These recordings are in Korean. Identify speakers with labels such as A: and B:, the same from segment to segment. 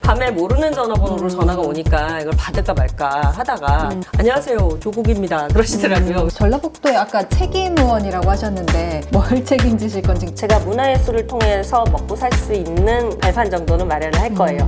A: 밤에 모르는 전화번호로 전화가 오니까 이걸 받을까 말까 하다가 안녕하세요, 조국입니다 그러시더라고요.
B: 전라북도에 아까 책임 의원이라고 하셨는데 뭘 책임지실 건지.
A: 제가 문화예술을 통해서 먹고 살 수 있는 발판 정도는 마련을 할 거예요.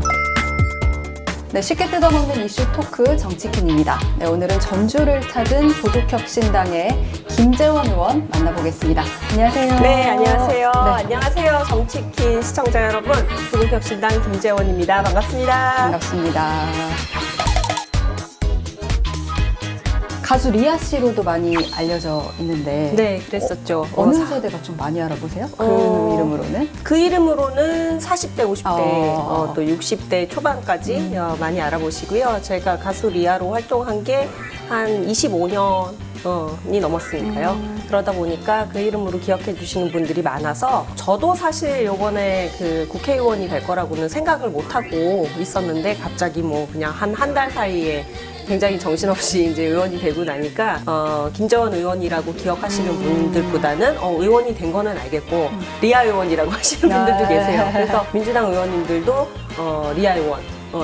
B: 네, 쉽게 뜯어먹는 이슈 토크 정치킨입니다. 네, 오늘은 전주를 찾은 조국혁신당의 김재원 의원 만나보겠습니다. 안녕하세요.
A: 네, 안녕하세요.
B: 네.
A: 안녕하세요, 정치킨 시청자 여러분. 조국혁신당 김재원입니다. 반갑습니다.
B: 반갑습니다. 가수 리아 씨로도 많이 알려져 있는데
A: 네, 그랬었죠.
B: 어느 세대가 좀 많이 알아보세요? 그 이름으로는?
A: 그 이름으로는 40대, 50대,
B: 어.
A: 또 60대 초반까지 많이 알아보시고요. 제가 가수 리아로 활동한 게 한 25년이 넘었으니까요. 그러다 보니까 그 이름으로 기억해 주시는 분들이 많아서 저도 사실 요번에 그 국회의원이 될 거라고는 생각을 못 하고 있었는데 갑자기 뭐 그냥 한 달 사이에 굉장히 정신없이 이제 의원이 되고 나니까 김재원 의원이라고 기억하시는 분들보다는 의원이 된 거는 알겠고 리아 의원이라고 하시는 분들도 계세요. 그래서 민주당 의원님들도 리아 의원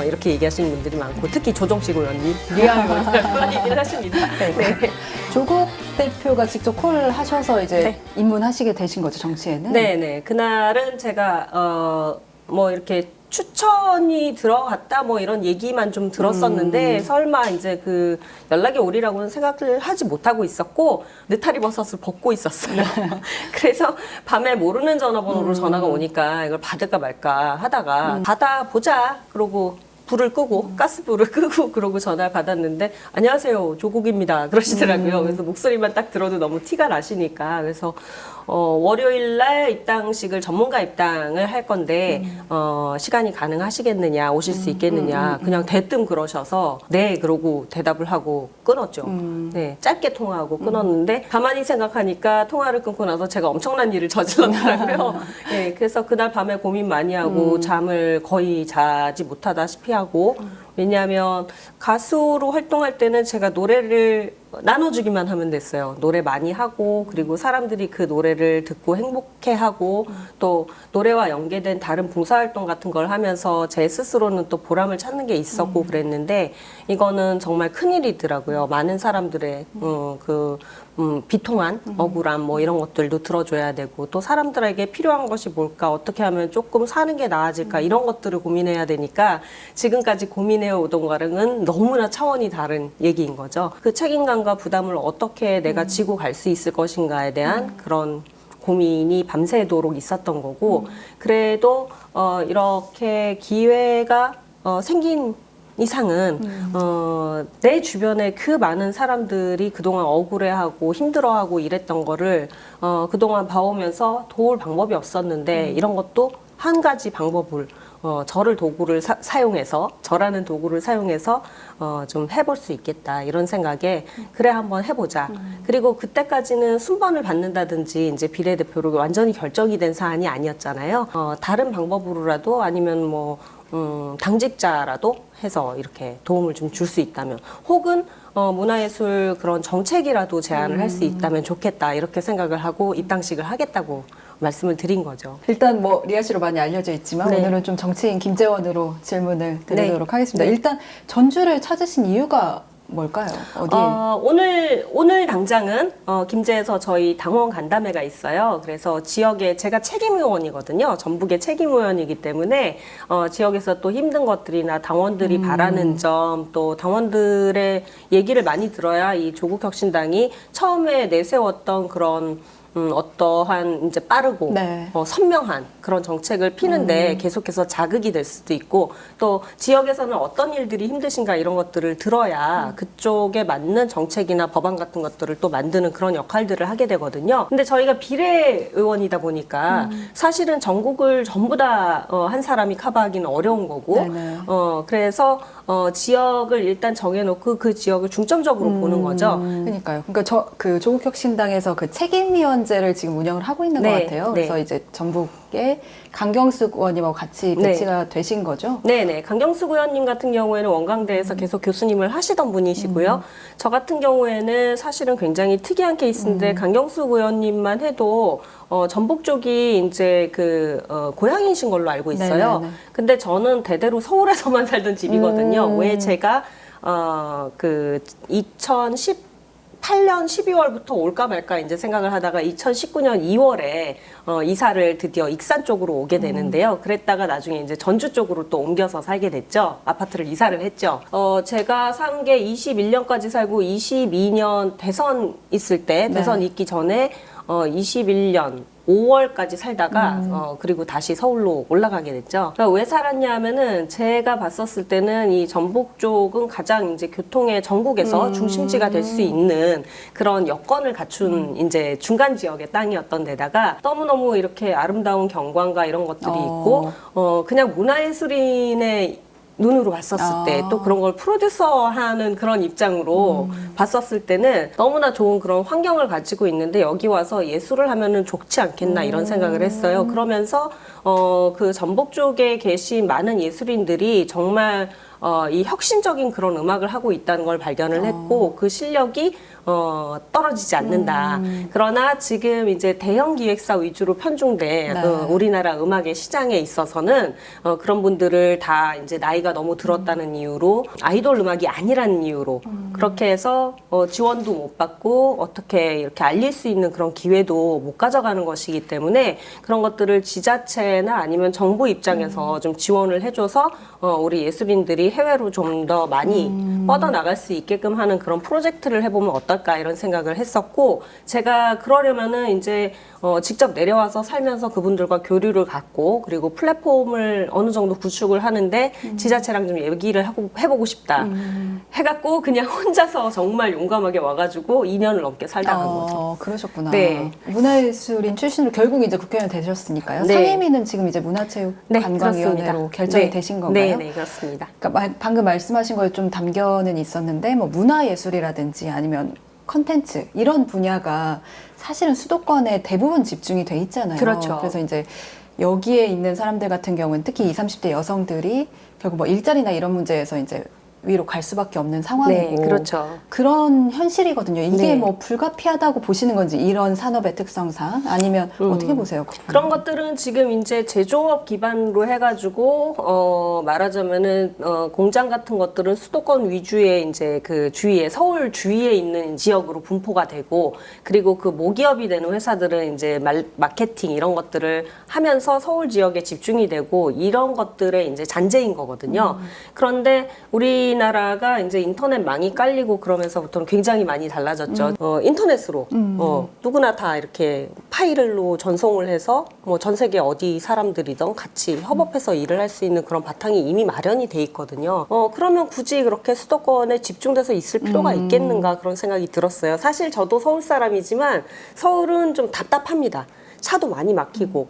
A: 이렇게 얘기하시는 분들이 많고 특히 조정식 의원님 리아 의원이라고 얘기를 하십니다. 네.
B: 조국 대표가 직접 콜을 하셔서 이제
A: 네.
B: 입문하시게 되신 거죠, 정치에는?
A: 네네. 그날은 제가 뭐 이렇게 추천이 들어갔다 뭐 이런 얘기만 좀 들었었는데 설마 이제 그 연락이 오리라고는 생각을 하지 못하고 있었고 느타리 버섯을 벗고 있었어요. 그래서 밤에 모르는 전화번호로 전화가 오니까 이걸 받을까 말까 하다가 받아보자 그러고 불을 끄고 가스불을 끄고 그러고 전화를 받았는데 안녕하세요, 조국입니다 그러시더라고요. 그래서 목소리만 딱 들어도 너무 티가 나시니까 그래서 월요일 날 입당식을 전문가 입당을 할 건데 시간이 가능하시겠느냐, 오실 수 있겠느냐 그냥 대뜸 그러셔서 네 그러고 대답을 하고 끊었죠. 네, 짧게 통화하고 끊었는데 가만히 생각하니까 통화를 끊고 나서 제가 엄청난 일을 저질렀더라고요. 네, 그래서 그날 밤에 고민 많이 하고 잠을 거의 자지 못하다시피 하고 왜냐하면 가수로 활동할 때는 제가 노래를 나눠주기만 하면 됐어요. 노래 많이 하고 그리고 사람들이 그 노래를 듣고 행복해하고 또 노래와 연계된 다른 봉사활동 같은 걸 하면서 제 스스로는 또 보람을 찾는 게 있었고 그랬는데 이거는 정말 큰일이더라고요. 많은 사람들의 비통한 억울함 뭐 이런 것들도 들어줘야 되고 또 사람들에게 필요한 것이 뭘까, 어떻게 하면 조금 사는 게 나아질까 이런 것들을 고민해야 되니까 지금까지 고민해 오던 거랑은 너무나 차원이 다른 얘기인 거죠. 그 책임감과 부담을 어떻게 내가 지고 갈 수 있을 것인가에 대한 그런 고민이 밤새도록 있었던 거고 그래도 이렇게 기회가 생긴 이상은 내 주변에 그 많은 사람들이 그동안 억울해하고 힘들어하고 이랬던 거를 그동안 봐오면서 도울 방법이 없었는데 이런 것도 한 가지 방법을 저라는 도구를 사용해서 좀 해볼 수 있겠다 이런 생각에 그래 한번 해보자. 그리고 그때까지는 순번을 받는다든지 이제 비례대표로 완전히 결정이 된 사안이 아니었잖아요. 다른 방법으로라도 아니면 뭐 당직자라도 해서 이렇게 도움을 좀 줄 수 있다면 혹은 문화예술 그런 정책이라도 제안을 할 수 있다면 좋겠다 이렇게 생각을 하고 입당식을 하겠다고 말씀을 드린 거죠.
B: 일단 뭐 리아 씨로 많이 알려져 있지만
A: 네.
B: 오늘은 좀 정치인 김재원으로 질문을 드리도록
A: 네.
B: 하겠습니다.
A: 네.
B: 일단 전주를 찾으신 이유가 뭘까요? 어디에?
A: 오늘 당장은 김제에서 저희 당원 간담회가 있어요. 그래서 지역에 제가 책임의원이거든요. 전북의 책임의원이기 때문에 지역에서 또 힘든 것들이나 당원들이 바라는 점, 또 당원들의 얘기를 많이 들어야 이 조국혁신당이 처음에 내세웠던 그런 어떠한 이제 빠르고
B: 네.
A: 선명한 그런 정책을 피는데 계속해서 자극이 될 수도 있고 또 지역에서는 어떤 일들이 힘드신가 이런 것들을 들어야 그쪽에 맞는 정책이나 법안 같은 것들을 또 만드는 그런 역할들을 하게 되거든요. 근데 저희가 비례의원이다 보니까 사실은 전국을 전부 다 한 사람이 커버하기는 어려운 거고
B: 네네.
A: 그래서 지역을 일단 정해놓고 그 지역을 중점적으로 보는 거죠.
B: 그러니까요. 그러니까 그 조국혁신당에서 그 책임위원장 전시관제를 지금 운영을 하고 있는 것
A: 네,
B: 같아요.
A: 네.
B: 그래서 이제 전북에 강경숙 의원님하고 같이 배치가 되신 거죠?
A: 네네. 강경숙 의원님 같은 경우에는 원광대에서 계속 교수님을 하시던 분이시고요. 저 같은 경우에는 사실은 굉장히 특이한 케이스인데 강경숙 의원님만 해도 전북 쪽이 이제 고향이신 걸로 알고 있어요.
B: 네네네.
A: 근데 저는 대대로 서울에서만 살던 집이거든요. 왜 제가 2018년 12월부터 올까 말까 이제 생각을 하다가 2019년 2월에 이사를 드디어 익산 쪽으로 오게 되는데요. 그랬다가 나중에 이제 전주 쪽으로 또 옮겨서 살게 됐죠. 아파트를 이사를 했죠. 제가 산 게 21년까지 살고 22년 대선 있을 때, 대선 있기 전에 21년 5월까지 살다가 그리고 다시 서울로 올라가게 됐죠. 그러니까 왜 살았냐 하면은 제가 봤었을 때는 이 전북 쪽은 가장 이제 교통의 전국에서 중심지가 될 수 있는 그런 여건을 갖춘 이제 중간 지역의 땅이었던 데다가 너무너무 이렇게 아름다운 경관과 이런 것들이 있고 그냥 문화예술인의 눈으로 봤었을 때 또 그런 걸 프로듀서하는 그런 입장으로 봤었을 때는 너무나 좋은 그런 환경을 가지고 있는데 여기 와서 예술을 하면은 좋지 않겠나 이런 생각을 했어요. 그러면서 그 전북 쪽에 계신 많은 예술인들이 정말 이 혁신적인 그런 음악을 하고 있다는 걸 발견을 했고 그 실력이 떨어지지 않는다. 그러나 지금 이제 대형 기획사 위주로 편중된
B: 네.
A: 우리나라 음악의 시장에 있어서는 그런 분들을 다 이제 나이가 너무 들었다는 이유로 아이돌 음악이 아니라는 이유로 그렇게 해서 지원도 못 받고 어떻게 이렇게 알릴 수 있는 그런 기회도 못 가져가는 것이기 때문에 그런 것들을 지자체나 아니면 정부 입장에서 좀 지원을 해줘서 우리 예술인들이 해외로 좀 더 많이 뻗어나갈 수 있게끔 하는 그런 프로젝트를 해보면 어떨까 이런 생각을 했었고 제가 그러려면은 이제 직접 내려와서 살면서 그분들과 교류를 갖고 그리고 플랫폼을 어느 정도 구축을 하는데 지자체랑 좀 얘기를 해보고 싶다 해갖고 그냥 혼자서 정말 용감하게 와가지고 2년을 넘게 살다 간 거죠.
B: 그러셨구나.
A: 네.
B: 문화예술인 출신으로 결국 이제 국회의원 되셨으니까요.
A: 네.
B: 상임위는 지금 이제 문화체육관광위원회로
A: 그렇습니다.
B: 결정이 되신 건가요?
A: 네, 네, 그렇습니다.
B: 그러니까 방금 말씀하신 거에 좀 담겨는 있었는데 뭐 문화예술이라든지 아니면 컨텐츠 이런 분야가 사실은 수도권에 대부분 집중이 돼 있잖아요.
A: 그렇죠.
B: 그래서 이제 여기에 있는 사람들 같은 경우는 특히 20, 30대 여성들이 결국 뭐 일자리나 이런 문제에서 이제 위로 갈 수밖에 없는 상황이고
A: 네, 그렇죠.
B: 그런 현실이거든요. 이게
A: 네.
B: 뭐 불가피하다고 보시는 건지 이런 산업의 특성상 아니면 어떻게 보세요?
A: 그런 것들은 지금 이제 제조업 기반으로 해가지고 말하자면은 공장 같은 것들은 수도권 위주의 이제 그 주위에 서울 주위에 있는 지역으로 분포가 되고 그리고 그 모기업이 되는 회사들은 이제 마케팅 이런 것들을 하면서 서울 지역에 집중이 되고 이런 것들의 이제 잔재인 거거든요. 그런데 우리나라가 이제 인터넷망이 깔리고 그러면서부터는 굉장히 많이 달라졌죠. 인터넷으로 누구나 다 이렇게 파일로 전송을 해서 뭐 전 세계 어디 사람들이든 같이 협업해서 일을 할 수 있는 그런 바탕이 이미 마련이 돼 있거든요. 그러면 굳이 그렇게 수도권에 집중돼서 있을 필요가 있겠는가 그런 생각이 들었어요. 사실 저도 서울 사람이지만 서울은 좀 답답합니다. 차도 많이 막히고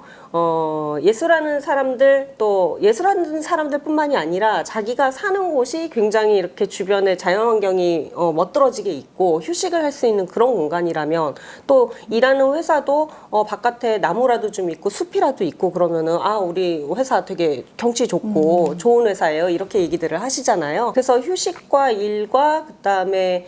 A: 예술하는 사람들 또 예술하는 사람들뿐만이 아니라 자기가 사는 곳이 굉장히 이렇게 주변에 자연환경이 멋들어지게 있고 휴식을 할 수 있는 그런 공간이라면 또 일하는 회사도 바깥에 나무라도 좀 있고 숲이라도 있고 그러면은 아 우리 회사 되게 경치 좋고 좋은 회사예요 이렇게 얘기들을 하시잖아요. 그래서 휴식과 일과 그다음에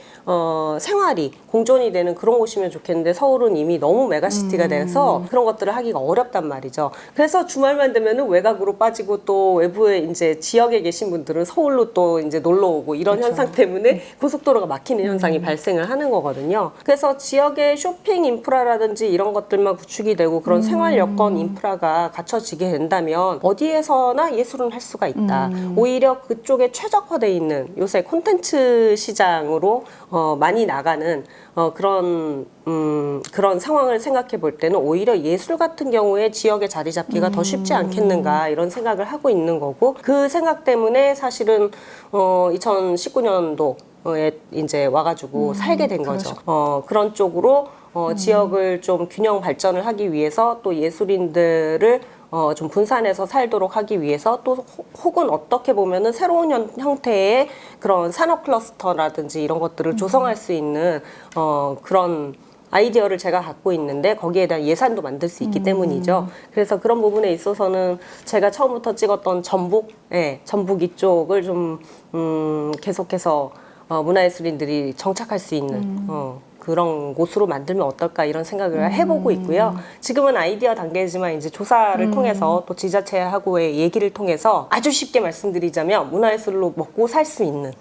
A: 생활이 공존이 되는 그런 곳이면 좋겠는데 서울은 이미 너무 메가시티가 돼서 그런 것들을 하기가 어렵단 말이죠. 그래서 주말만 되면은 외곽으로 빠지고 또 외부에 이제 지역에 계신 분들은 서울로 또 이제 놀러 오고 이런
B: 그렇죠.
A: 현상 때문에 고속도로가 막히는 현상이 발생을 하는 거거든요. 그래서 지역의 쇼핑 인프라라든지 이런 것들만 구축이 되고 그런 생활 여건 인프라가 갖춰지게 된다면 어디에서나 예술은 할 수가 있다. 오히려 그쪽에 최적화되어 있는 요새 콘텐츠 시장으로 많이 나가는 그런 상황을 생각해 볼 때는 오히려 예술 같은 경우에 지역에 자리 잡기가 더 쉽지 않겠는가 이런 생각을 하고 있는 거고 그 생각 때문에 사실은 2019년도에 이제 와가지고 살게 된 거죠. 그런 쪽으로 지역을 좀 균형 발전을 하기 위해서 또 예술인들을 좀 분산해서 살도록 하기 위해서 또 혹은 어떻게 보면은 새로운 형태의 그런 산업 클러스터라든지 이런 것들을 조성할 수 있는 그런 아이디어를 제가 갖고 있는데 거기에 대한 예산도 만들 수 있기 때문이죠. 그래서 그런 부분에 있어서는 제가 처음부터 찍었던 전북, 전북 이쪽을 좀 계속해서 문화예술인들이 정착할 수 있는 그런 곳으로 만들면 어떨까 이런 생각을 해보고 있고요. 지금은 아이디어 단계지만 이제 조사를 통해서 또 지자체하고의 얘기를 통해서 아주 쉽게 말씀드리자면 문화예술로 먹고 살 수 있는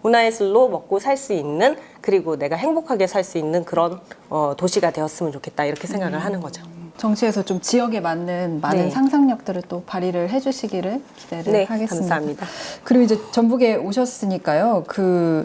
A: 문화예술로 먹고 살 수 있는 그리고 내가 행복하게 살 수 있는 그런 도시가 되었으면 좋겠다 이렇게 생각을 하는 거죠.
B: 정치에서 좀 지역에 맞는 많은
A: 네.
B: 상상력들을 또 발휘를 해주시기를 기대를
A: 네,
B: 하겠습니다.
A: 감사합니다.
B: 그리고 이제 전북에 오셨으니까요.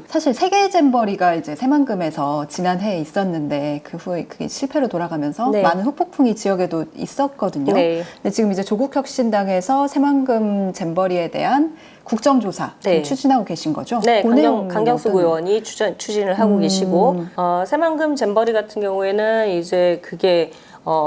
B: 사실 세계 잼버리가 이제 새만금에서 지난해에 있었는데 그 후에 그게 실패로 돌아가면서
A: 네.
B: 많은 후폭풍이 지역에도 있었거든요.
A: 네.
B: 근데 지금 이제 조국혁신당에서 새만금 잼버리에 대한 국정조사
A: 네.
B: 추진하고 계신 거죠?
A: 네,
B: 그 내용은
A: 강경숙
B: 어떤-
A: 의원이 추진을 하고 계시고 새만금 잼버리 같은 경우에는 이제 그게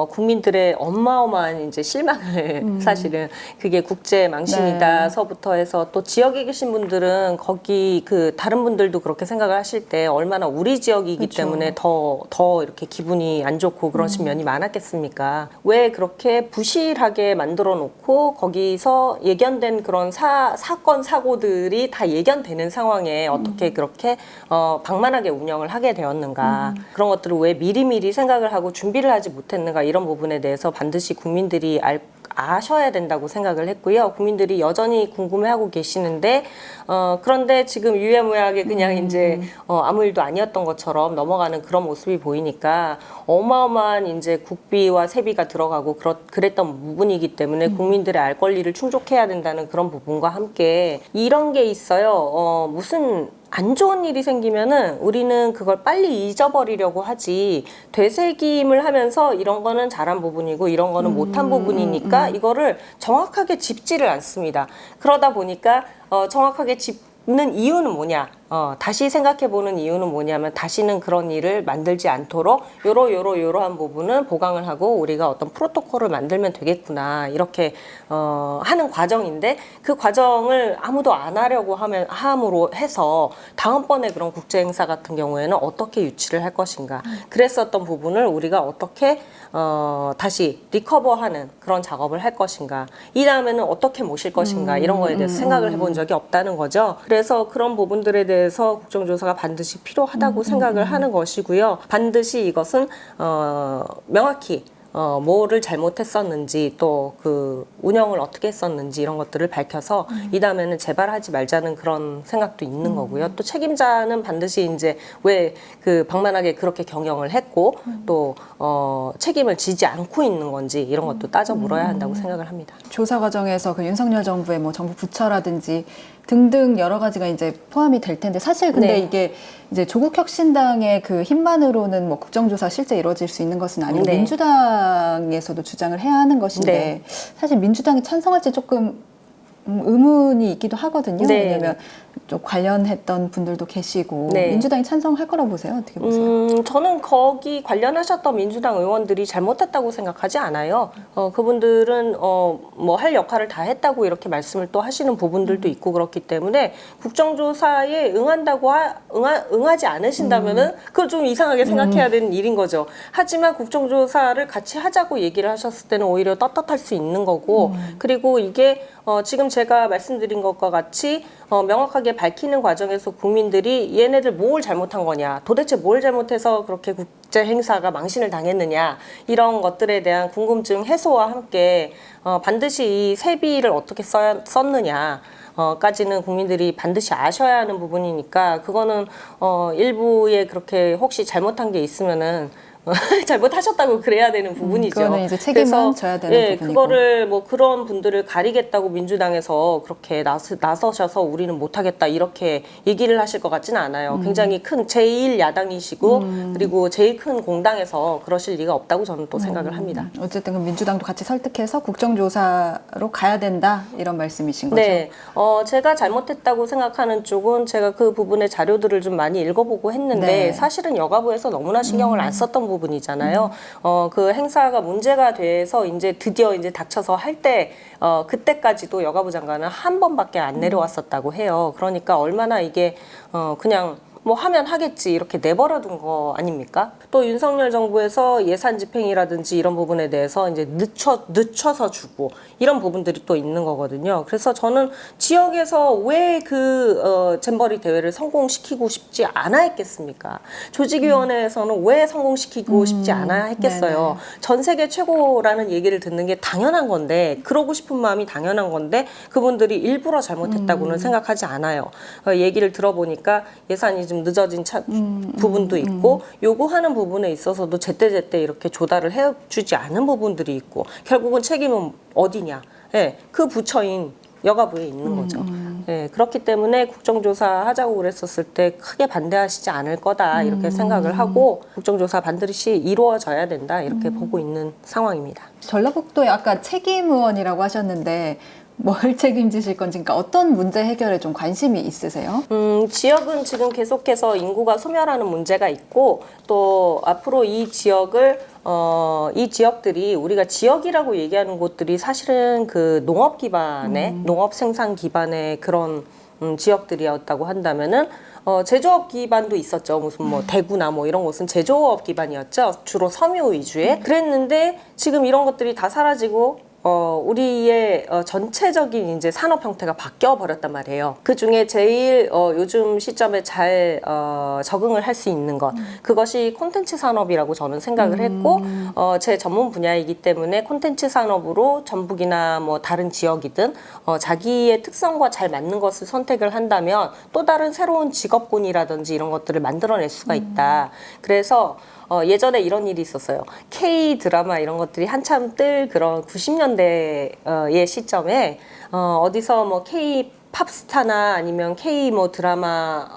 A: 국민들의 어마어마한 이제 실망을 사실은 그게 국제 망신이다서부터 해서 또 지역에 계신 분들은 거기 그 다른 분들도 그렇게 생각을 하실 때 얼마나 우리 지역이기
B: 그쵸.
A: 때문에 더 이렇게 기분이 안 좋고 그러신 면이 많았겠습니까? 왜 그렇게 부실하게 만들어 놓고 거기서 예견된 그런 사건 사고들이 다 예견되는 상황에 어떻게 그렇게 방만하게 운영을 하게 되었는가? 그런 것들을 왜 미리미리 생각을 하고 준비를 하지 못했는가? 이런 부분에 대해서 반드시 국민들이 아셔야 된다고 생각을 했고요. 국민들이 여전히 궁금해하고 계시는데 그런데 지금 유야무야하게 그냥 이제 아무 일도 아니었던 것처럼 넘어가는 그런 모습이 보이니까 어마어마한 이제 국비와 세비가 들어가고 그랬던 부분이기 때문에 국민들의 알 권리를 충족해야 된다는 그런 부분과 함께 이런 게 있어요. 무슨 안 좋은 일이 생기면은 우리는 그걸 빨리 잊어버리려고 하지 되새김을 하면서 이런 거는 잘한 부분이고 이런 거는 못한 부분이니까 이거를 정확하게 짚지를 않습니다. 그러다 보니까 정확하게 짚는 이유는 뭐냐? 다시 생각해보는 이유는 뭐냐면 다시는 그런 일을 만들지 않도록 요러한 부분은 보강을 하고 우리가 어떤 프로토콜을 만들면 되겠구나 이렇게 하는 과정인데 그 과정을 아무도 안 하려고 함으로 해서 다음번에 그런 국제 행사 같은 경우에는 어떻게 유치를 할 것인가 그랬었던 부분을 우리가 어떻게 다시 리커버하는 그런 작업을 할 것인가 이 다음에는 어떻게 모실 것인가 이런 거에 대해서 생각을 해본 적이 없다는 거죠. 그래서 그런 부분들에 대해서 국정조사가 반드시 필요하다고 생각을 하는 것이고요. 반드시 이것은 명확히 뭐를 잘못했었는지 또 그 운영을 어떻게 했었는지 이런 것들을 밝혀서 이 다음에는 재발하지 말자는 그런 생각도 있는 거고요. 또 책임자는 반드시 이제 왜 그 방만하게 그렇게 경영을 했고 또 책임을 지지 않고 있는 건지 이런 것도 따져 물어야 한다고 생각을 합니다.
B: 조사 과정에서 그 윤석열 정부의 뭐 정부 부처라든지 등등 여러 가지가 이제 포함이 될 텐데 사실 근데
A: 네.
B: 이게 이제 조국혁신당의 그 힘만으로는 뭐 국정조사 실제 이루어질 수 있는 것은 아니고
A: 네.
B: 민주당에서도 주장을 해야 하는 것인데
A: 네.
B: 사실 민주당이 찬성할지 조금 의문이 있기도 하거든요.
A: 네.
B: 왜냐하면 좀 관련했던 분들도 계시고
A: 네.
B: 민주당이 찬성할 거라고 보세요? 어떻게 보세요?
A: 저는 거기 관련하셨던 민주당 의원들이 잘못했다고 생각하지 않아요. 그분들은 뭐 할 역할을 다 했다고 이렇게 말씀을 또 하시는 부분들도 있고 그렇기 때문에 국정조사에 응하지 않으신다면은 그걸 좀 이상하게 생각해야 되는 일인 거죠. 하지만 국정조사를 같이 하자고 얘기를 하셨을 때는 오히려 떳떳할 수 있는 거고 그리고 이게 지금 제가 말씀드린 것과 같이 명확하게 밝히는 과정에서 국민들이 얘네들 뭘 잘못한 거냐, 도대체 뭘 잘못해서 그렇게 국제 행사가 망신을 당했느냐 이런 것들에 대한 궁금증 해소와 함께 반드시 이 세비를 어떻게 썼느냐 까지는 국민들이 반드시 아셔야 하는 부분이니까 그거는 일부에 그렇게 혹시 잘못한 게 있으면은 잘못하셨다고 그래야 되는 부분이죠.
B: 그거는 이제 책임은
A: 그래서,
B: 져야 되는
A: 예,
B: 부분이고.
A: 그거를 뭐 그런 분들을 가리겠다고 민주당에서 그렇게 나서셔서 우리는 못하겠다 이렇게 얘기를 하실 것 같지는 않아요. 굉장히 큰 제1야당이시고 그리고 제일 큰 공당에서 그러실 리가 없다고 저는 또 생각을 합니다.
B: 어쨌든 그 민주당도 같이 설득해서 국정조사로 가야 된다 이런 말씀이신 거죠?
A: 네, 제가 잘못했다고 생각하는 쪽은 제가 그 부분의 자료들을 좀 많이 읽어보고 했는데
B: 네.
A: 사실은 여가부에서 너무나 신경을 안 썼던 부분이잖아요. 그 행사가 문제가 돼서 이제 드디어 이제 닥쳐서 할 때 그때까지도 여가부 장관은 한 번밖에 안 내려왔었다고 해요. 그러니까 얼마나 이게 그냥 뭐 하면 하겠지 이렇게 내버려둔 거 아닙니까? 또 윤석열 정부에서 예산 집행이라든지 이런 부분에 대해서 이제 늦춰서 주고 이런 부분들이 또 있는 거거든요. 그래서 저는 지역에서 왜 그 잼버리 대회를 성공시키고 싶지 않아 했겠습니까? 조직위원회에서는 왜 성공시키고 싶지 않아 했겠어요.
B: 네네.
A: 전 세계 최고라는 얘기를 듣는 게 당연한 건데 그러고 싶은 마음이 당연한 건데 그분들이 일부러 잘못했다고는 생각하지 않아요. 얘기를 들어보니까 예산이 좀 늦어진 부분도 있고 요구하는 부분에 있어서도 제때제때 이렇게 조달을 해주지 않은 부분들이 있고 결국은 책임은 어디냐? 예, 그 부처인 여가부에 있는 거죠. 예, 그렇기 때문에 국정조사 하자고 그랬었을 때 크게 반대하시지 않을 거다 이렇게 생각을 하고 국정조사 반드시 이루어져야 된다 이렇게 보고 있는 상황입니다.
B: 전라북도에 아까 책임 의원이라고 하셨는데 뭘 책임지실 건지, 그러니까 어떤 문제 해결에 좀 관심이 있으세요?
A: 지역은 지금 계속해서 인구가 소멸하는 문제가 있고 또 앞으로 이 지역들이 우리가 지역이라고 얘기하는 곳들이 사실은 그 농업 기반의 농업 생산 기반의 그런 지역들이었다고 한다면은 제조업 기반도 있었죠. 무슨 뭐 대구나 뭐 이런 곳은 제조업 기반이었죠. 주로 섬유 위주의. 그랬는데 지금 이런 것들이 다 사라지고 우리의 전체적인 이제 산업 형태가 바뀌어 버렸단 말이에요. 그 중에 제일 요즘 시점에 잘 적응을 할 수 있는 것 그것이 콘텐츠 산업이라고 저는 생각을 했고 제 전문 분야이기 때문에 콘텐츠 산업으로 전북이나 뭐 다른 지역이든 자기의 특성과 잘 맞는 것을 선택을 한다면 또 다른 새로운 직업군이라든지 이런 것들을 만들어낼 수가 있다. 그래서 예전에 이런 일이 있었어요. K 드라마 이런 것들이 한참 뜰 그런 90년대의 시점에 어디서 뭐 K 팝스타나 아니면 K 뭐 드라마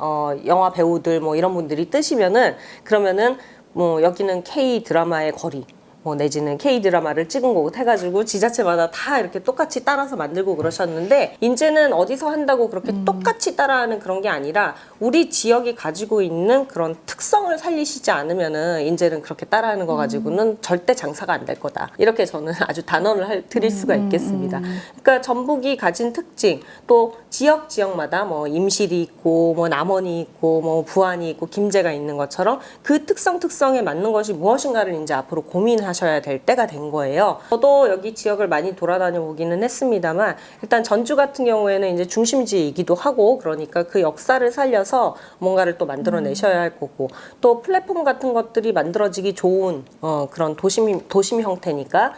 A: 영화 배우들 뭐 이런 분들이 뜨시면은 그러면은 뭐 여기는 K 드라마의 거리 뭐 내지는 K-드라마를 찍은 곳 해가지고 지자체마다 다 이렇게 똑같이 따라서 만들고 그러셨는데 이제는 어디서 한다고 그렇게 똑같이 따라하는 그런 게 아니라 우리 지역이 가지고 있는 그런 특성을 살리시지 않으면은 이제는 그렇게 따라하는 거 가지고는 절대 장사가 안 될 거다. 이렇게 저는 아주 단언을 드릴 수가 있겠습니다. 그러니까 전북이 가진 특징 또 지역마다 뭐 임실이 있고 뭐 남원이 있고 뭐 부안이 있고 김제가 있는 것처럼 그 특성에 맞는 것이 무엇인가를 이제 앞으로 고민하셔야 될 때가 된 거예요. 저도 여기 지역을 많이 돌아다녀 보기는 했습니다만 일단 전주 같은 경우에는 이제 중심지이기도 하고 그러니까 그 역사를 살려서 뭔가를 또 만들어내셔야 할 거고 또 플랫폼 같은 것들이 만들어지기 좋은 그런 도심 형태니까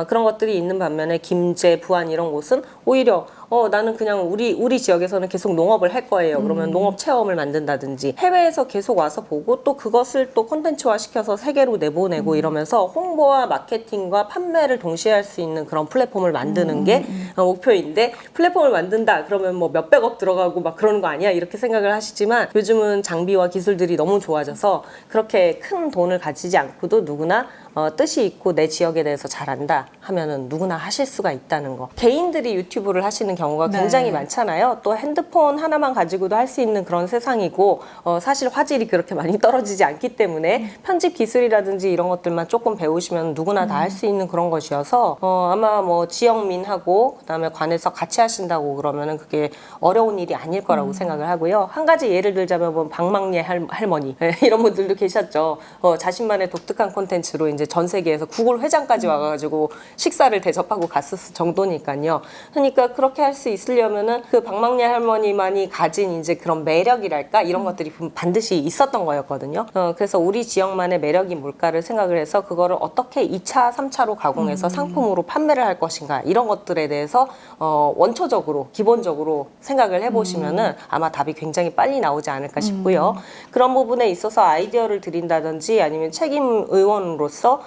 A: 그런 것들이 있는 반면에 김제, 부안 이런 곳은 오히려 나는 그냥 우리 지역에서는 계속 농업을 할 거예요. 그러면 농업 체험을 만든다든지 해외에서 계속 와서 보고 또 그것을 또 콘텐츠화 시켜서 세계로 내보내고 이러면서 홍보와 마케팅과 판매를 동시에 할 수 있는 그런 플랫폼을 만드는 게 목표인데 플랫폼을 만든다 그러면 뭐 몇백억 들어가고 막 그러는 거 아니야 이렇게 생각을 하시지만 요즘은 장비와 기술들이 너무 좋아져서 그렇게 큰 돈을 가지지 않고도 누구나 뜻이 있고 내 지역에 대해서 잘 안다 하면은 누구나 하실 수가 있다는 거. 개인들이 유튜브를 하시는 경우가 굉장히 많잖아요. 또 핸드폰 하나만 가지고도 할 수 있는 그런 세상이고 사실 화질이 그렇게 많이 떨어지지 않기 때문에 편집 기술이라든지 이런 것들만 조금 배우시면 누구나 다 할 수 있는 그런 것이어서 아마 뭐 지역민하고 그다음에 관에서 같이 하신다고 그러면은 그게 어려운 일이 아닐 거라고 생각을 하고요. 한 가지 예를 들자면 뭐 방망리 할머니 이런 분들도 계셨죠. 자신만의 독특한 콘텐츠로 이제 전 세계에서 구글 회장까지 와가지고 식사를 대접하고 갔을 정도니까요. 그러니까 그렇게 할 수 있으려면은 그 방망리 할머니만이 가진 이제 그런 매력이랄까 이런 것들이 반드시 있었던 거였거든요. 그래서 우리 지역만의 매력이 뭘까를 생각을 해서 그거를 어떻게 2차, 3차로 가공해서 상품으로 판매를 할 것인가 이런 것들에 대해서 원초적으로 기본적으로 생각을 해보시면은 아마 답이 굉장히 빨리 나오지 않을까 싶고요. 그런 부분에 있어서 아이디어를 드린다든지 아니면 책임 의원으로서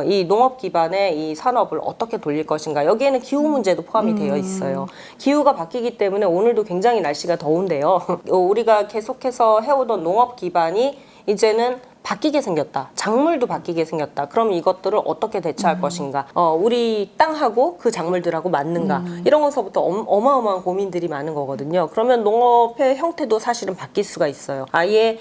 A: 이 농업 기반의 이 산업을 어떻게 돌릴 것인가 여기에는 기후 문제도 포함이 되어 있어요. 기후가 바뀌기 때문에 오늘도 굉장히 날씨가 더운데요. 우리가 계속해서 해오던 농업 기반이 이제는 바뀌게 생겼다. 작물도 바뀌게 생겼다. 그럼 이것들을 어떻게 대처할 것인가? 우리 땅하고 그 작물들하고 맞는가? 이런 것서부터 어마어마한 고민들이 많은 거거든요. 그러면 농업의 형태도 사실은 바뀔 수가 있어요. 아예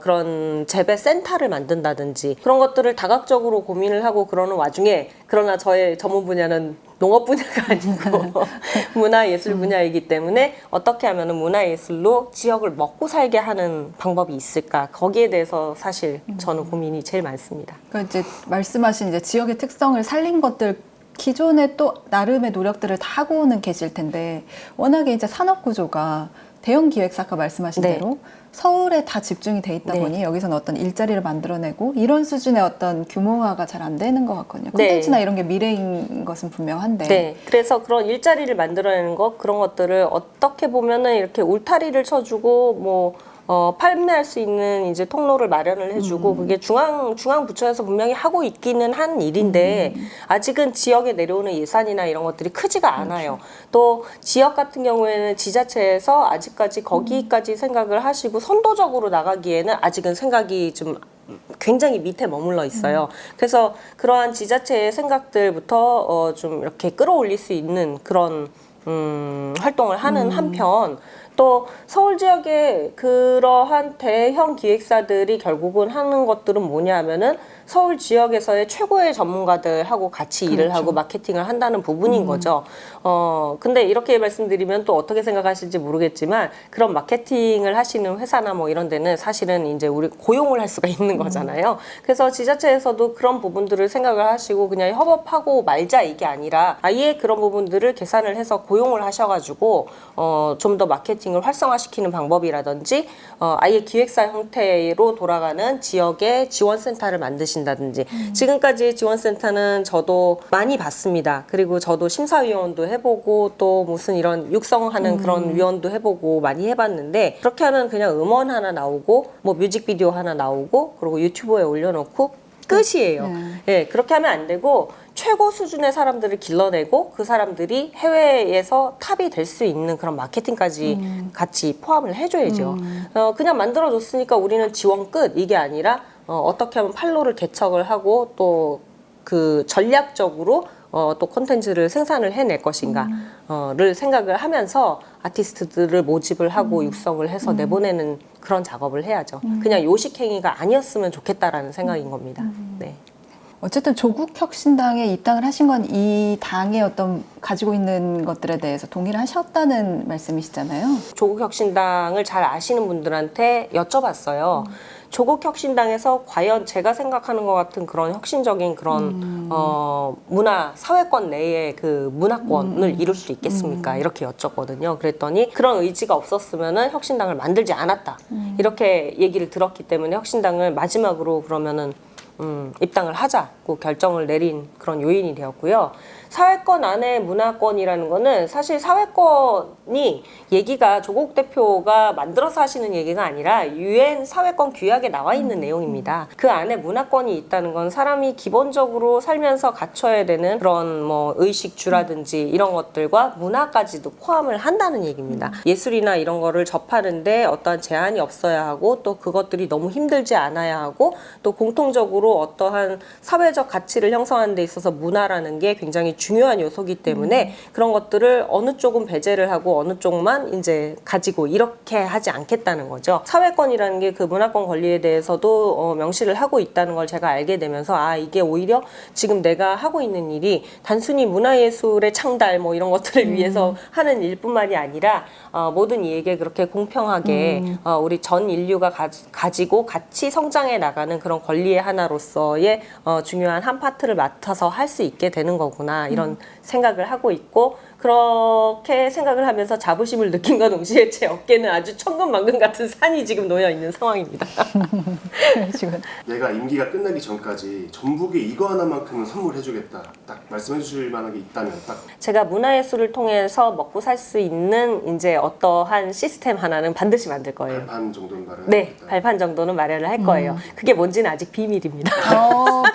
A: 그런 재배 센터를 만든다든지 그런 것들을 다각적으로 고민을 하고 그러는 와중에 그러나 저의 전문 분야는 농업 분야가 아니고 문화예술 분야이기 때문에 어떻게 하면 문화예술로 지역을 먹고 살게 하는 방법이 있을까? 거기에 대해서 사실 저는 고민이 제일 많습니다.
B: 그러니까 이제 말씀하신 이제 지역의 특성을 살린 것들 기존에 또 나름의 노력들을 다 하고는 계실 텐데 워낙에 이제 산업 구조가 대형 기획사 아까 말씀하신
A: 네.
B: 대로 서울에 다 집중이 돼 있다
A: 네.
B: 보니 여기서는 어떤 일자리를 만들어내고 이런 수준의 어떤 규모화가 잘 안 되는 것 같거든요.
A: 네.
B: 콘텐츠나 이런 게 미래인 것은 분명한데.
A: 네. 그래서 그런 일자리를 만들어내는 것, 그런 것들을 어떻게 보면은 이렇게 울타리를 쳐주고, 뭐, 판매할 수 있는 이제 통로를 마련을 해주고, 그게 중앙 부처에서 분명히 하고 있기는 한 일인데, 아직은 지역에 내려오는 예산이나 이런 것들이 크지가 않아요. 또 지역 같은 경우에는 지자체에서 아직까지 거기까지 생각을 하시고 선도적으로 나가기에는 아직은 생각이 좀 굉장히 밑에 머물러 있어요. 그래서 그러한 지자체의 생각들부터 좀 이렇게 끌어올릴 수 있는 그런 활동을 하는 한편, 또 서울 지역의 그러한 대형 기획사들이 결국은 하는 것들은 뭐냐 하면은 서울 지역에서의 최고의 전문가들하고 같이 일을 하고 마케팅을 한다는 부분인 거죠. 근데 이렇게 말씀드리면 또 어떻게 생각하실지 모르겠지만 그런 마케팅을 하시는 회사나 뭐 이런 데는 사실은 이제 우리 고용을 할 수가 있는 거잖아요. 그래서 지자체에서도 그런 부분들을 생각을 하시고 그냥 협업하고 말자 이게 아니라 아예 그런 부분들을 계산을 해서 고용을 하셔가지고 좀 더 마케팅을 활성화시키는 방법이라든지 아예 기획사 형태로 돌아가는 지역의 지원센터를 만드신다든지 지금까지 지원센터는 저도 많이 봤습니다. 그리고 저도 심사위원도 해보고 또 무슨 이런 육성하는 그런 위원도 해보고 많이 해봤는데 그렇게 하면 그냥 음원 하나 나오고 뭐 뮤직비디오 하나 나오고 그리고 유튜브에 올려놓고 끝이에요. 예, 그렇게 하면 안 되고 최고 수준의 사람들을 길러내고 그 사람들이 해외에서 탑이 될 수 있는 그런 마케팅까지 같이 포함을 해줘야죠. 그냥 만들어줬으니까 우리는 지원 끝 이게 아니라 어떻게 하면 판로를 개척을 하고 또 그 전략적으로 또 콘텐츠를 생산을 해낼 것인가를 생각을 하면서 아티스트들을 모집을 하고 육성을 해서 내보내는 그런 작업을 해야죠. 그냥 요식행위가 아니었으면 좋겠다라는 생각인 겁니다. 네.
B: 어쨌든 조국혁신당에 입당을 하신 건 이 당의 어떤 가지고 있는 것들에 대해서 동의를 하셨다는 말씀이시잖아요.
A: 조국혁신당을 잘 아시는 분들한테 여쭤봤어요. 조국혁신당에서 과연 제가 생각하는 것 같은 그런 혁신적인 그런 문화 사회권 내의 그 문화권을 이룰 수 있겠습니까? 이렇게 여쭸거든요. 그랬더니 그런 의지가 없었으면은 혁신당을 만들지 않았다. 이렇게 얘기를 들었기 때문에 혁신당을 마지막으로 그러면은 입당을 하자고 결정을 내린 그런 요인이 되었고요. 사회권 안에 문화권이라는 거는 사실 사회권이 얘기가 조국 대표가 만들어서 하시는 얘기가 아니라 UN 사회권 규약에 나와 있는 내용입니다. 그 안에 문화권이 있다는 건 사람이 기본적으로 살면서 갖춰야 되는 그런 뭐 의식주라든지 이런 것들과 문화까지도 포함을 한다는 얘기입니다. 예술이나 이런 거를 접하는데 어떠한 제한이 없어야 하고 또 그것들이 너무 힘들지 않아야 하고 또 공통적으로 어떠한 사회적 가치를 형성하는 데 있어서 문화라는 게 굉장히 중요한 요소이기 때문에 그런 것들을 어느 쪽은 배제를 하고 어느 쪽만 이제 가지고 이렇게 하지 않겠다는 거죠. 사회권이라는 게 그 문화권 권리에 대해서도 명시를 하고 있다는 걸 제가 알게 되면서 아 이게 오히려 지금 내가 하고 있는 일이 단순히 문화예술의 창달 뭐 이런 것들을 위해서 하는 일뿐만이 아니라 모든 이에게 그렇게 공평하게 우리 전 인류가 가지고 같이 성장해 나가는 그런 권리의 하나로서의 중요한 한 파트를 맡아서 할 수 있게 되는 거구나 이런 생각을 하고 있고 그렇게 생각을 하면서 자부심을 느낀 건 동시에 제 어깨는 아주 천근만근 같은 산이 지금 놓여 있는 상황입니다.
B: 지금
C: 내가 임기가 끝나기 전까지 전북에 이거 하나만큼은 선물해주겠다. 딱 말씀해주실 만한 게 있다면 딱.
A: 제가 문화예술을 통해서 먹고 살 수 있는 이제 어떠한 시스템 하나는 반드시 만들 거예요.
C: 발판 정도는 마련하겠다.
A: 네, 발판 정도는 마련을 할 거예요. 그게 뭔지는 아직 비밀입니다.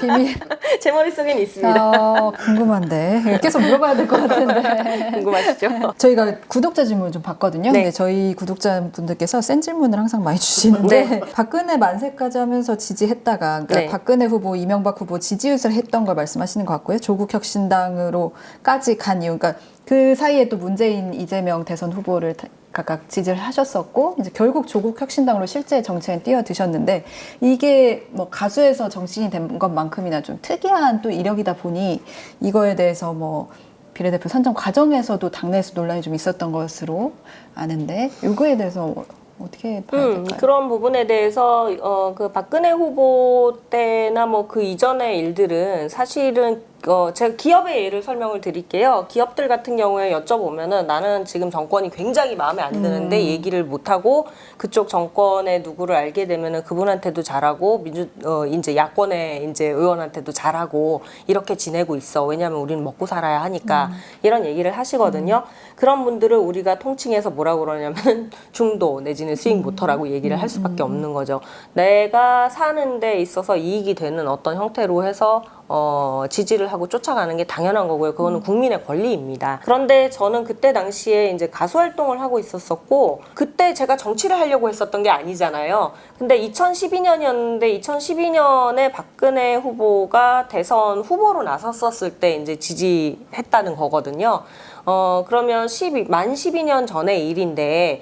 B: 비밀.
A: 제 머릿속엔 있습니다.
B: 궁금한데 계속 물어봐야 될 것 같은데.
A: 궁금하시죠?
B: 저희가 구독자 질문을 좀 봤거든요.
A: 네.
B: 근데 저희 구독자분들께서 센 질문을 항상 많이 주시는데
A: 네.
B: 박근혜 만세까지 하면서 지지했다가 그러니까
A: 네.
B: 박근혜 후보, 이명박 후보 지지율을 했던 걸 말씀하시는 것 같고요. 조국혁신당으로까지 간 이유, 그러니까 그 사이에 또 문재인, 이재명 대선 후보를 각각 지지를 하셨었고 이제 결국 조국 혁신당으로 실제 정치에 뛰어드셨는데 이게 뭐 가수에서 정치인이 된 것만큼이나 좀 특이한 또 이력이다 보니 이거에 대해서 뭐 비례대표 선정 과정에서도 당내에서 논란이 좀 있었던 것으로 아는데 이거에 대해서 어떻게 봐야 될까요?
A: 그런 부분에 대해서 그 박근혜 후보 때나 뭐 그 이전의 일들은 사실은 제가 기업의 예를 설명을 드릴게요. 기업들 같은 경우에 여쭤보면은 나는 지금 정권이 굉장히 마음에 안 드는데 얘기를 못 하고 그쪽 정권의 누구를 알게 되면은 그분한테도 잘하고 이제 야권의 이제 의원한테도 잘하고 이렇게 지내고 있어. 왜냐하면 우리는 먹고 살아야 하니까 이런 얘기를 하시거든요. 그런 분들을 우리가 통칭해서 뭐라고 그러냐면 중도 내지는 스윙 보터라고 얘기를 할 수밖에 없는 거죠. 내가 사는 데 있어서 이익이 되는 어떤 형태로 해서 지지를 하고 쫓아가는 게 당연한 거고요. 그거는 국민의 권리입니다. 그런데 저는 그때 당시에 이제 가수 활동을 하고 있었었고, 그때 제가 정치를 하려고 했었던 게 아니잖아요. 근데 2012년이었는데 2012년에 박근혜 후보가 대선 후보로 나섰었을 때 이제 지지했다는 거거든요. 그러면 만 12년 전의 일인데,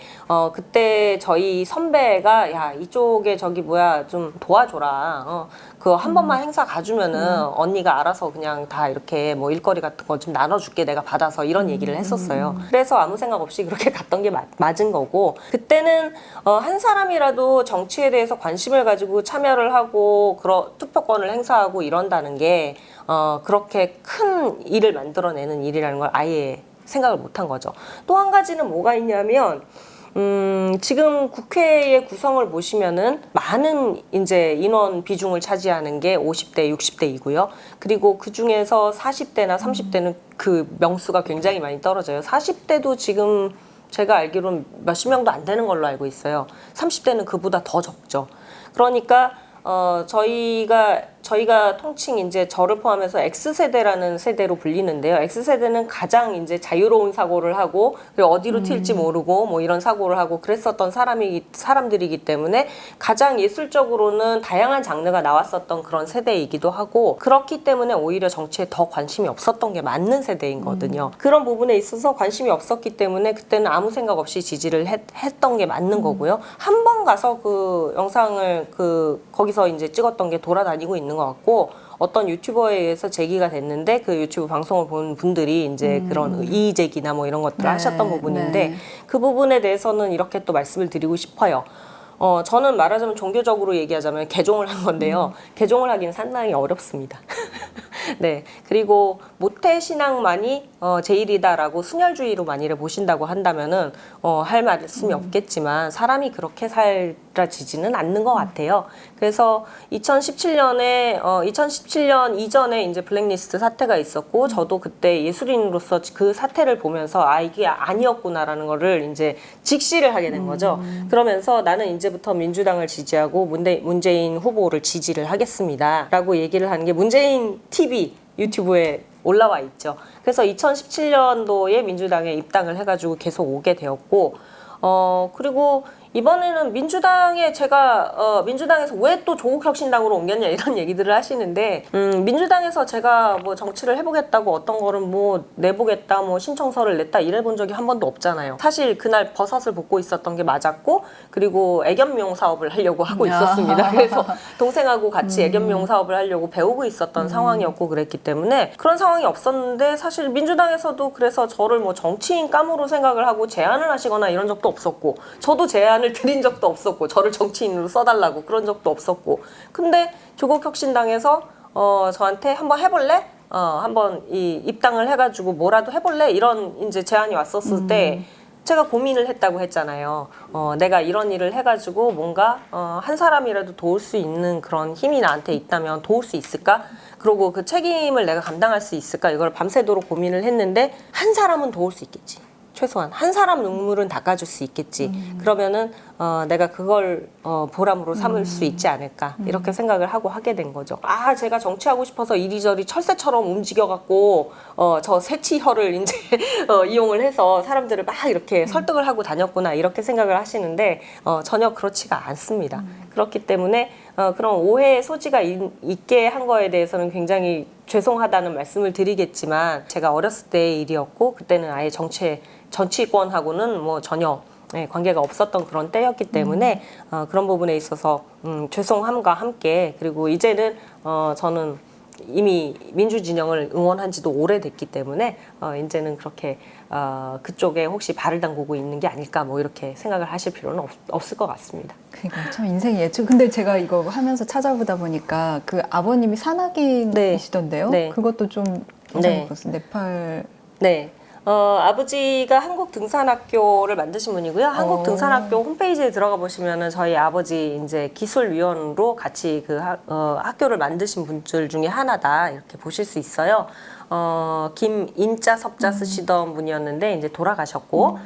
A: 그때 저희 선배가, 야, 이쪽에 저기 뭐야, 좀 도와줘라. 그거 한 번만 행사 가주면은 언니가 알아서 그냥 다 이렇게 뭐 일거리 같은 거 좀 나눠줄게, 내가 받아서 이런 얘기를 했었어요. 그래서 아무 생각 없이 그렇게 갔던 게 맞은 거고, 그때는 한 사람이라도 정치에 대해서 관심을 가지고 참여를 하고, 투표권을 행사하고 이런다는 게, 그렇게 큰 일을 만들어내는 일이라는 걸 아예 생각을 못한 거죠. 또 한 가지는 뭐가 있냐면, 지금 국회의 구성을 보시면은 많은 이제 인원 비중을 차지하는 게 50대, 60대이고요. 그리고 그 중에서 40대나 30대는 그 명수가 굉장히 많이 떨어져요. 40대도 지금 제가 알기로는 몇십 명도 안 되는 걸로 알고 있어요. 30대는 그보다 더 적죠. 그러니까 저희가 통칭 이제 저를 포함해서 X세대라는 세대로 불리는데요. X세대는 가장 이제 자유로운 사고를 하고, 그리고 어디로 튈지 모르고 뭐 이런 사고를 하고 그랬었던 사람들이기 때문에 가장 예술적으로는 다양한 장르가 나왔었던 그런 세대이기도 하고, 그렇기 때문에 오히려 정치에 더 관심이 없었던 게 맞는 세대이거든요. 그런 부분에 있어서 관심이 없었기 때문에 그때는 아무 생각 없이 지지를 했던 게 맞는 거고요. 한 번 가서 그 영상을 거기서 이제 찍었던 게 돌아다니고 있는 것 같고, 어떤 유튜버에 의해서 제기가 됐는데 그 유튜브 방송을 본 분들이 이제 그런 이의 제기나 뭐 이런 것들을 하셨던 부분인데, 그 부분에 대해서는 이렇게 또 말씀을 드리고 싶어요. 저는 말하자면 종교적으로 얘기하자면 개종을 한 건데요. 개종을 하기는 상당히 어렵습니다. 네. 그리고 모태신앙만이 제일이다라고 순혈주의로 만일에 보신다고 한다면은 할 말씀이 없겠지만 사람이 그렇게 살아지지는 않는 것 같아요. 그래서 2017년 이전에 이제 블랙리스트 사태가 있었고, 저도 그때 예술인으로서 그 사태를 보면서 이게 아니었구나라는 거를 이제 직시를 하게 된 거죠. 그러면서 나는 이제부터 민주당을 지지하고 문재인 후보를 지지를 하겠습니다라고 얘기를 하는 게 문재인 TV 유튜브에 올라와 있죠. 그래서 2017년도에 민주당에 입당을 해가지고 계속 오게 되었고, 그리고 이번에는 민주당에서 왜 또 조국혁신당으로 옮겼냐 이런 얘기들을 하시는데, 민주당에서 제가 뭐 정치를 해보겠다고 어떤 거를 뭐 내보겠다, 뭐 신청서를 냈다 이래본 적이 한 번도 없잖아요. 사실 그날 버섯을 볶고 있었던 게 맞았고, 그리고 애견미용 사업을 하려고 하고 있었습니다. 그래서 동생하고 같이 애견미용 사업을 하려고 배우고 있었던 상황이었고 그랬기 때문에 그런 상황이 없었는데, 사실 민주당에서도 그래서 저를 뭐 정치인 감으로 생각을 하고 제안을 하시거나 이런 적도 없었고, 저도 제안을 드린 적도 없었고, 저를 정치인으로 써달라고 그런 적도 없었고, 근데 조국혁신당에서 저한테 한번 해볼래? 한번 입당을 해가지고 뭐라도 해볼래? 이런 이제 제안이 왔었을 때 제가 고민을 했다고 했잖아요. 내가 이런 일을 해가지고 뭔가 한 사람이라도 도울 수 있는 그런 힘이 나한테 있다면 도울 수 있을까? 그리고 그 책임을 내가 감당할 수 있을까? 이걸 밤새도록 고민을 했는데, 한 사람은 도울 수 있겠지. 최소한 한 사람 눈물은 닦아줄 수 있겠지. 그러면은 내가 그걸 보람으로 삼을 수 있지 않을까, 이렇게 생각을 하고 하게 된 거죠. 제가 정치하고 싶어서 이리저리 철새처럼 움직여갖고 저 새치혀를 이제 이용을 해서 사람들을 막 이렇게 설득을 하고 다녔구나, 이렇게 생각을 하시는데 전혀 그렇지가 않습니다. 그렇기 때문에 그런 오해의 소지가 있게 한 거에 대해서는 굉장히 죄송하다는 말씀을 드리겠지만, 제가 어렸을 때의 일이었고 그때는 아예 정치권하고는 뭐 전혀 네, 관계가 없었던 그런 때였기 때문에 그런 부분에 있어서 죄송함과 함께 그리고 이제는 저는 이미 민주진영을 응원한 지도 오래됐기 때문에 이제는 그렇게 그쪽에 혹시 발을 담그고 있는 게 아닐까 뭐 이렇게 생각을 하실 필요는 없을 것 같습니다.
B: 그러니까 참 인생이 예측. 근데 제가 이거 하면서 찾아보다 보니까 그 아버님이 산악인이시던데요.
A: 네.
B: 그것도 좀 인상이 깊었어요. 네팔.
A: 네. 아버지가 한국 등산학교를 만드신 분이고요. 한국 등산학교 홈페이지에 들어가 보시면은 저희 아버지 이제 기술위원으로 같이 그 학교를 만드신 분들 중에 하나다 이렇게 보실 수 있어요. 김인자 섭자 쓰시던 분이었는데 이제 돌아가셨고,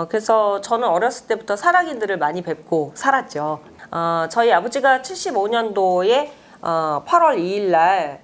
A: 그래서 저는 어렸을 때부터 산악인들을 많이 뵙고 살았죠. 저희 아버지가 75년도에 8월 2일 날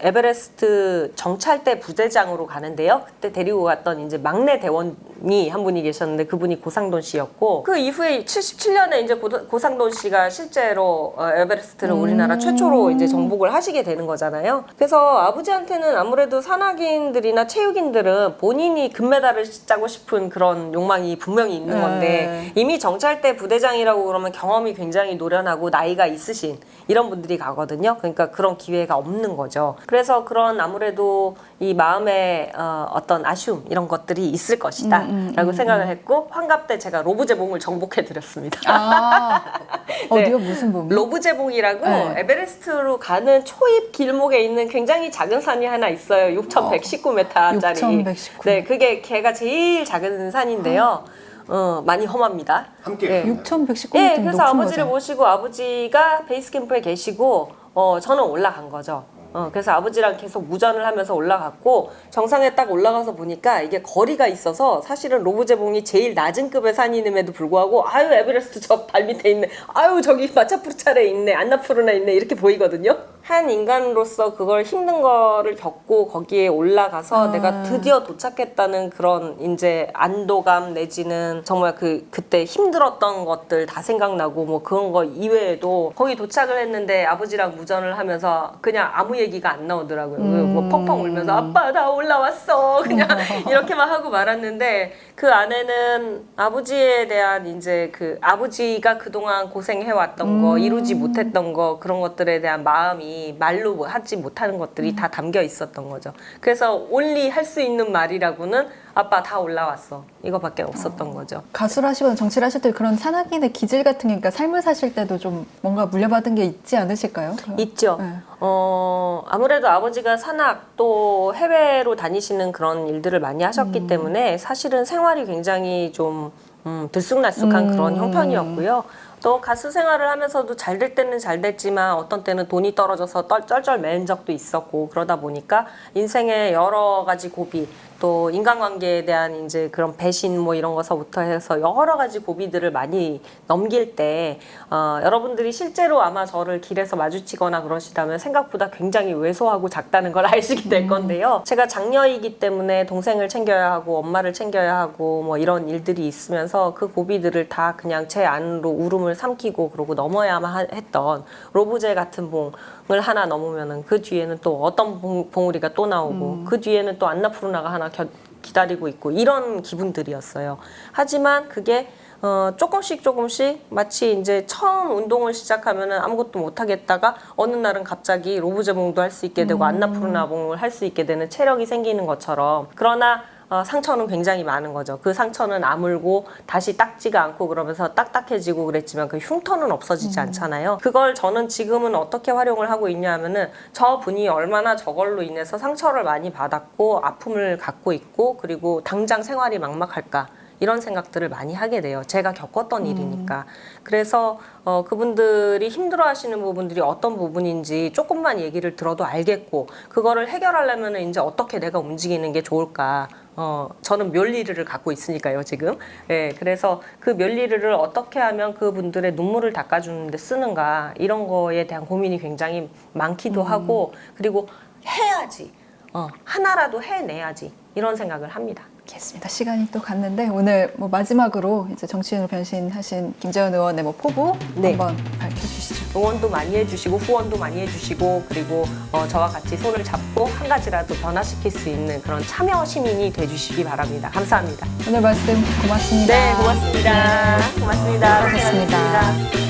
A: 에베레스트 정찰대 부대장으로 가는데요. 그때 데리고 갔던 이제 막내 대원이 한 분이 계셨는데 그분이 고상돈 씨였고 그 이후에 77년에 이제 고상돈 씨가 실제로 에베레스트를 우리나라 최초로 이제 정복을 하시게 되는 거잖아요. 그래서 아버지한테는 아무래도 산악인들이나 체육인들은 본인이 금메달을 따고 싶은 그런 욕망이 분명히 있는 건데 이미 정찰대 부대장이라고 그러면 경험이 굉장히 노련하고 나이가 있으신 이런 분들이 가거든요. 그러니까 그런 기회가 없는 거죠. 그래서 그런 아무래도 이 마음에 어떤 아쉬움 이런 것들이 있을 것이다 라고 생각을 했고 환갑 때 제가 로브제봉을 정복해 드렸습니다.
B: 어디요? 무슨 부분?
A: 로브제봉이라고
B: 네.
A: 에베레스트로 가는 초입 길목에 있는 굉장히 작은 산이 하나 있어요. 6,119m짜리.
B: 6,119m.
A: 네, 그게 걔가 제일 작은 산인데요. 많이 험합니다.
C: 함께
A: 예.
C: 가나요?
B: 6,119m.
A: 예, 그래서 아버지를 모시고 아버지가 베이스 캠프에 계시고 저는 올라간 거죠. 그래서 아버지랑 계속 무전을 하면서 올라갔고 정상에 딱 올라가서 보니까 이게 거리가 있어서 사실은 로브제봉이 제일 낮은 급의 산임에도 불구하고 아유 에베레스트 저 발 밑에 있네, 아유 저기 마차푸르차레 있네, 안나푸르나 있네 이렇게 보이거든요. 한 인간으로서 그걸 힘든 거를 겪고 거기에 올라가서 내가 드디어 도착했다는 그런 이제 안도감 내지는 정말 그때 힘들었던 것들 다 생각나고 뭐 그런 거 이외에도 거기 도착을 했는데 아버지랑 무전을 하면서 그냥 아무 얘기가 안 나오더라고요. 뭐 펑펑 울면서 아빠 나 올라왔어 그냥 이렇게만 하고 말았는데 그 안에는 아버지에 대한 이제 그 아버지가 그동안 고생해왔던 거 이루지 못했던 거 그런 것들에 대한 마음이 말로 하지 못하는 것들이 다 담겨 있었던 거죠. 그래서 온리 할 수 있는 말이라고는 아빠 다 올라왔어 이거밖에 없었던 거죠.
B: 가수를 하시거나 정치를 하실 때 그런 산악인의 기질 같은 게 그러니까 삶을 사실 때도 좀 뭔가 물려받은 게 있지 않으실까요?
A: 있죠.
B: 네.
A: 아무래도 아버지가 산악 또 해외로 다니시는 그런 일들을 많이 하셨기 때문에 사실은 생활이 굉장히 좀 들쑥날쑥한 그런 형편이었고요. 또 가수 생활을 하면서도 잘 될 때는 잘 됐지만 어떤 때는 돈이 떨어져서 쩔쩔 맨 적도 있었고 그러다 보니까 인생의 여러 가지 고비 또 인간관계에 대한 이제 그런 배신 뭐 이런 것서부터 해서 여러 가지 고비들을 많이 넘길 때 여러분들이 실제로 아마 저를 길에서 마주치거나 그러시다면 생각보다 굉장히 왜소하고 작다는 걸 아시게 될 건데요. 제가 장녀이기 때문에 동생을 챙겨야 하고 엄마를 챙겨야 하고 뭐 이런 일들이 있으면서 그 고비들을 다 그냥 제 안으로 울음을 삼키고 그러고 넘어야만 했던 로브제 같은 봉을 하나 넘으면은 그 뒤에는 또 어떤 봉우리가 또 나오고 그 뒤에는 또 안나푸르나가 하나 기다리고 있고 이런 기분들이었어요. 하지만 그게 조금씩 마치 이제 처음 운동을 시작하면은 아무것도 못 하겠다가 어느 날은 갑자기 로브제봉도 할 수 있게 되고 안나푸르나봉을 할 수 있게 되는 체력이 생기는 것처럼 그러나 상처는 굉장히 많은 거죠. 그 상처는 아물고 다시 닦지가 않고 그러면서 딱딱해지고 그랬지만 그 흉터는 없어지지 않잖아요. 그걸 저는 지금은 어떻게 활용을 하고 있냐 하면은 저 분이 얼마나 저걸로 인해서 상처를 많이 받았고 아픔을 갖고 있고 그리고 당장 생활이 막막할까 이런 생각들을 많이 하게 돼요. 제가 겪었던 일이니까. 그래서 그분들이 힘들어하시는 부분들이 어떤 부분인지 조금만 얘기를 들어도 알겠고 그거를 해결하려면 이제 어떻게 내가 움직이는 게 좋을까. 저는 멸리를 갖고 있으니까요, 지금. 예, 그래서 그 멸리를 어떻게 하면 그분들의 눈물을 닦아주는데 쓰는가 이런 거에 대한 고민이 굉장히 많기도 하고 그리고 해야지. 하나라도 해내야지 이런 생각을 합니다.
B: 알겠습니다. 시간이 또 갔는데 오늘 뭐 마지막으로 이제 정치인으로 변신하신 김재원 의원의 뭐 포부
A: 네.
B: 한번 밝혀주시죠.
A: 응원도 많이 해주시고 후원도 많이 해주시고 그리고 저와 같이 손을 잡고 한 가지라도 변화시킬 수 있는 그런 참여 시민이 돼주시기 바랍니다. 감사합니다.
B: 오늘 말씀 고맙습니다.
A: 네, 고맙습니다. 고맙습니다.
B: 고맙습니다.
A: 고생하셨습니다.